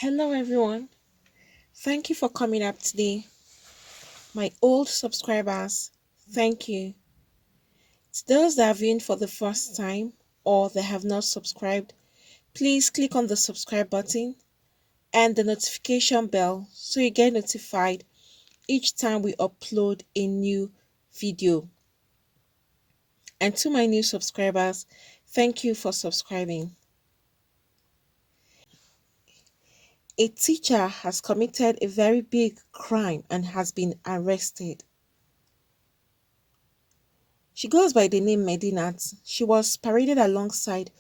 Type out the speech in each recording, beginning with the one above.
Hello, everyone. Thank you for coming up today. My old subscribers, thank you. To those that have been for the first time or that have not subscribed, please click on the subscribe button and the notification bell so you get notified each time we upload a new video. And to my new subscribers, thank you for subscribing. A teacher has committed a very big crime and has been arrested. She goes by the name Medinat. She was paraded alongside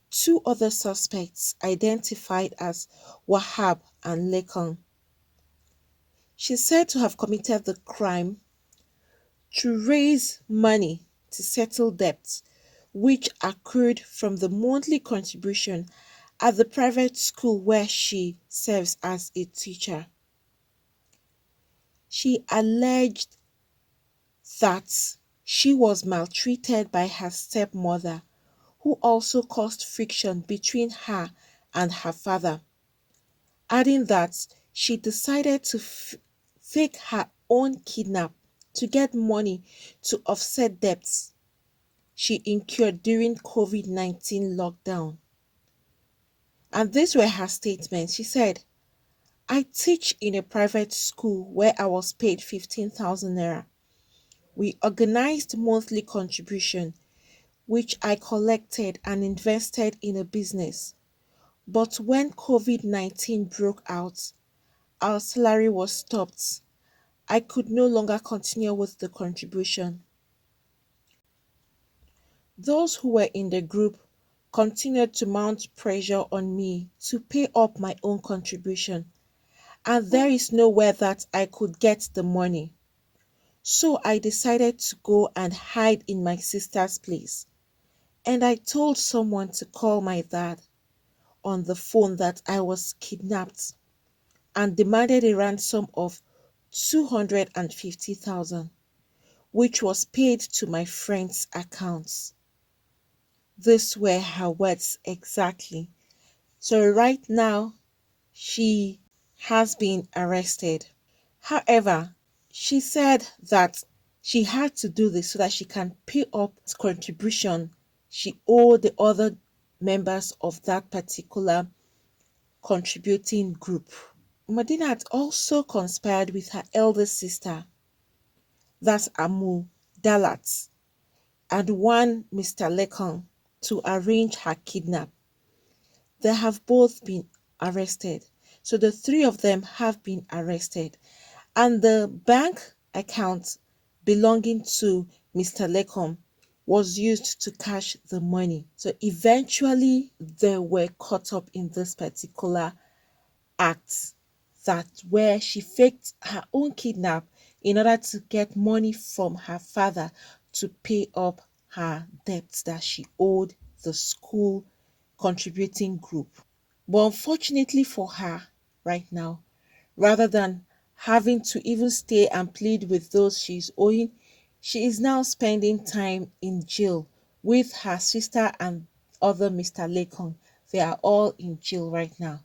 two other suspects identified as Wahab and Lekan. She's said to have committed the crime to raise money to settle debts which accrued from the monthly contribution at the private school where she serves as a teacher. She alleged that she was maltreated by her stepmother, who also caused friction between her and her father, adding that she decided to fake her own kidnap to get money to offset debts she incurred during COVID-19 lockdown. And these were her statements. She said, I teach in a private school where I was paid 15,000 naira. We organized monthly contribution which I collected and invested in a business. But when COVID-19 broke out, our salary was stopped. I could no longer continue with the contribution. Those who were in the group continued to mount pressure on me to pay up my own contribution, and there is nowhere that I could get the money. So I decided to go and hide in my sister's place. And I told someone to call my dad on the phone that I was kidnapped and demanded a ransom of 250,000, which was paid to my friend's accounts. These were her words exactly. So right now, she has been arrested. However, she said that she had to do this so that she can pay up the contribution she owed the other members of that particular contributing group. Medina had also conspired with her elder sister, that's Amu Dalat, and one Mr. Lekan to arrange her kidnap. They have both been arrested. So the three of them have been arrested. And the bank account belonging to Mr. Lekan was used to cash the money. So eventually they were caught up in this particular act, that where she faked her own kidnap in order to get money from her father to pay up her debts that she owed the school contributing group. But unfortunately for her right now, rather than having to even stay and plead with those she's owing, she is now spending time in jail with her sister and other Mr. Lekon. They are all in jail right now.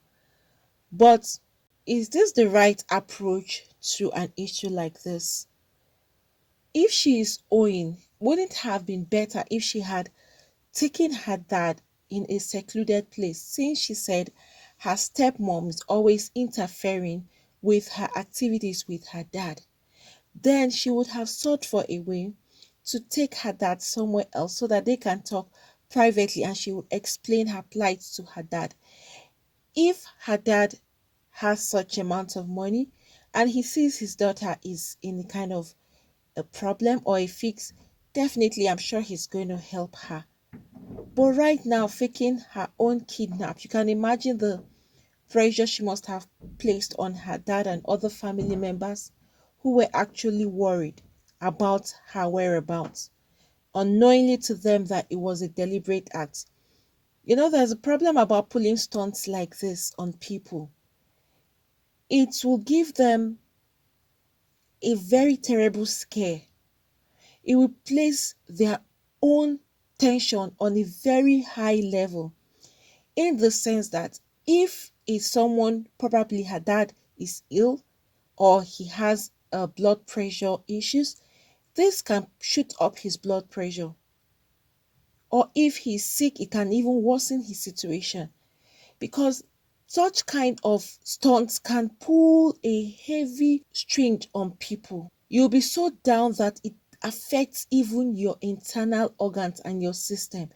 But is this the right approach to an issue like this? If she is owing, wouldn't it have been better if she had taken her dad in a secluded place, since she said her stepmom is always interfering with her activities with her dad? Then she would have sought for a way to take her dad somewhere else so that they can talk privately and she would explain her plight to her dad. If her dad has such amount of money and he sees his daughter is in a kind of a problem or a fix, definitely I'm sure he's going to help her. But right now, faking her own kidnap, you can imagine the pressure she must have placed on her dad and other family members who were actually worried about her whereabouts, unknowingly to them that it was a deliberate act. There's a problem about pulling stunts like this on people. It will give them a very terrible scare. It will place their own tension on a very high level, in the sense that if is someone, probably her dad is ill, or he has blood pressure issues, this can shoot up his blood pressure. Or if he's sick, it can even worsen his situation, because such kind of stunts can pull a heavy string on people. You'll be so down that it affects even your internal organs and your system.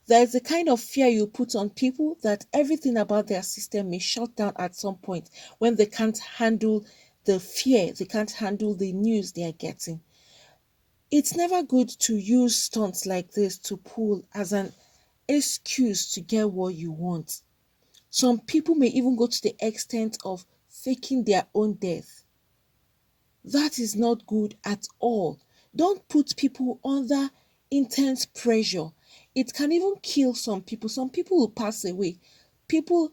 There's a kind of fear you put on people that everything about their system may shut down at some point when they can't handle the fear, they can't handle the news they are getting. It's never good to use stunts like this to pull as an excuse to get what you want. Some people may even go to the extent of faking their own death. That is not good at all. Don't put people under intense pressure. It can even kill some people. Some people will pass away. People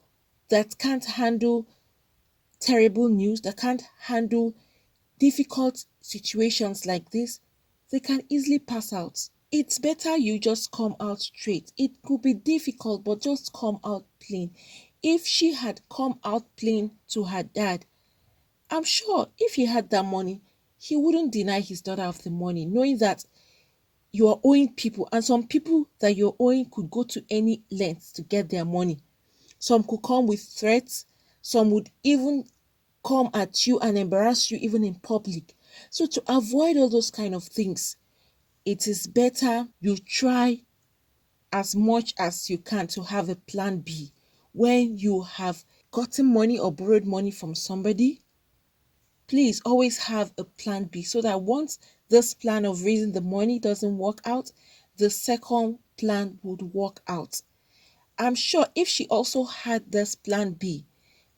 that can't handle terrible news, that can't handle difficult situations like this, they can easily pass out. It's better you just come out straight. It could be difficult, but just come out plain. If she had come out plain to her dad, I'm sure if he had that money, he wouldn't deny his daughter of the money, knowing that you are owing people, and some people that you're owing could go to any length to get their money. Some could come with threats, some would even come at you and embarrass you even in public. So to avoid all those kind of things, it is better you try as much as you can to have a plan B. When you have gotten money or borrowed money from somebody, please always have a plan B, so that once this plan of raising the money doesn't work out, the second plan would work out. I'm sure if she also had this plan B,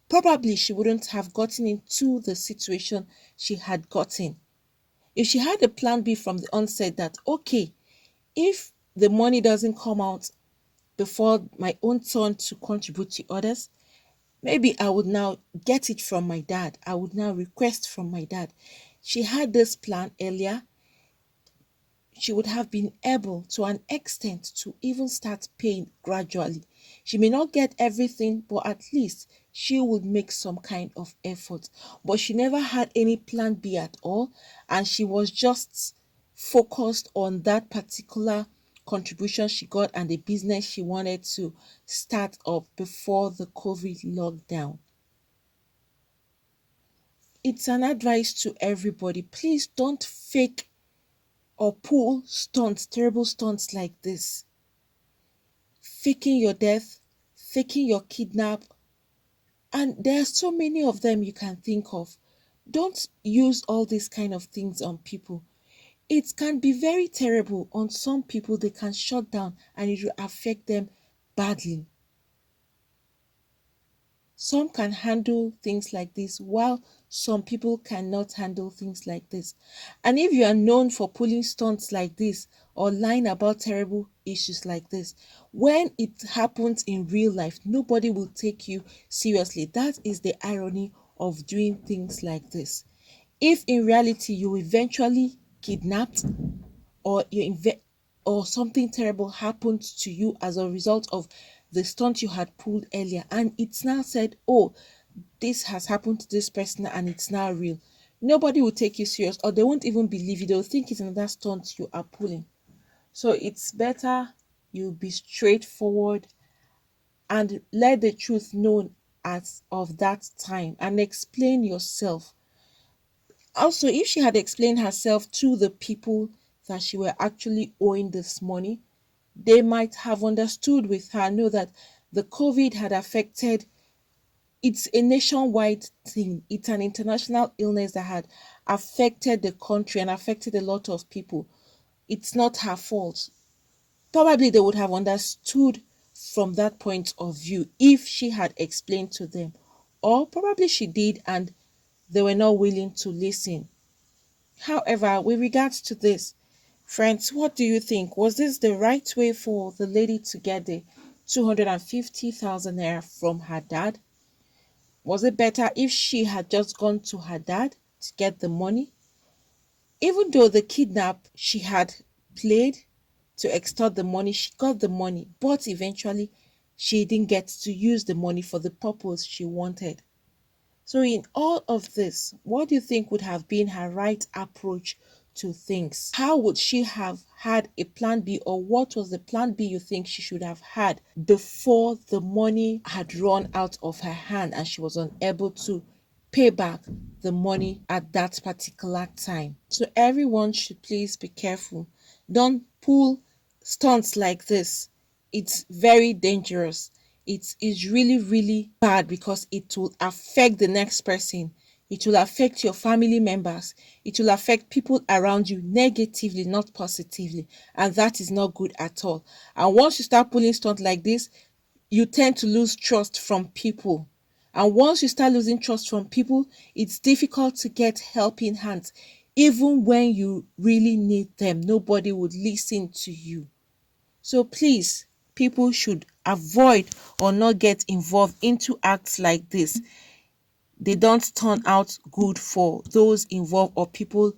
probably she wouldn't have gotten into the situation she had gotten. If she had a plan B from the onset that, okay, if the money doesn't come out before my own turn to contribute to others, maybe I would now get it from my dad. I would now request from my dad. She had this plan earlier. She would have been able to an extent to even start paying gradually. She may not get everything, but at least she would make some kind of effort. But she never had any plan B at all, and she was just focused on that particular contribution she got and the business she wanted to start up before the COVID lockdown. It's an advice to everybody. Please don't fake or pull stunts, terrible stunts like this. Faking your death, faking your kidnap, and there are so many of them you can think of. Don't use all these kind of things on people. It can be very terrible on some people, they can shut down and it will affect them badly. Some can handle things like this, while some people cannot handle things like this. And if you are known for pulling stunts like this or lying about terrible issues like this, when it happens in real life, nobody will take you seriously. That is the irony of doing things like this. If in reality you eventually kidnapped, or or something terrible happened to you as a result of the stunt you had pulled earlier, and it's now said, oh, this has happened to this person and it's now real, nobody will take you serious, or they won't even believe you. They'll think it's another stunt you are pulling. So it's better you be straightforward and let the truth known as of that time, and explain yourself. Also, if she had explained herself to the people that she were actually owing this money, they might have understood with her, know that the COVID had affected, it's a nationwide thing. It's an international illness that had affected the country and affected a lot of people. It's not her fault. Probably they would have understood from that point of view if she had explained to them. Or probably she did and they were not willing to listen. However, with regards to this, friends, what do you think? Was this the right way for the lady to get the 250,000 naira from her dad? Was it better if she had just gone to her dad to get the money? Even though the kidnap she had played to extort the money, she got the money, but eventually she didn't get to use the money for the purpose she wanted. So, in all of this, what do you think would have been her right approach to things? How would she have had a plan B, or what was the plan B you think she should have had before the money had run out of her hand and she was unable to pay back the money at that particular time? So, everyone should please be careful. Don't pull stunts like this. It's very dangerous. It is really, really bad because it will affect the next person. It will affect your family members. It will affect people around you negatively, not positively. And that is not good at all. And once you start pulling stunt like this, you tend to lose trust from people. And once you start losing trust from people, it's difficult to get helping hands. Even when you really need them, nobody would listen to you. So please, people should avoid or not get involved into acts like this. They don't turn out good for those involved or people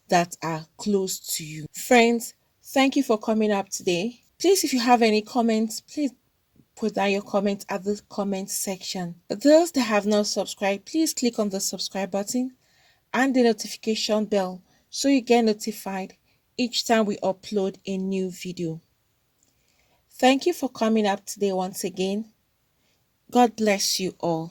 that are close to you. Friends, thank you for coming up today. Please, if you have any comments, please put down your comments at the comment section. Those that have not subscribed, please click on the subscribe button and the notification bell so you get notified each time we upload a new video. Thank you for coming up today once again. God bless you all.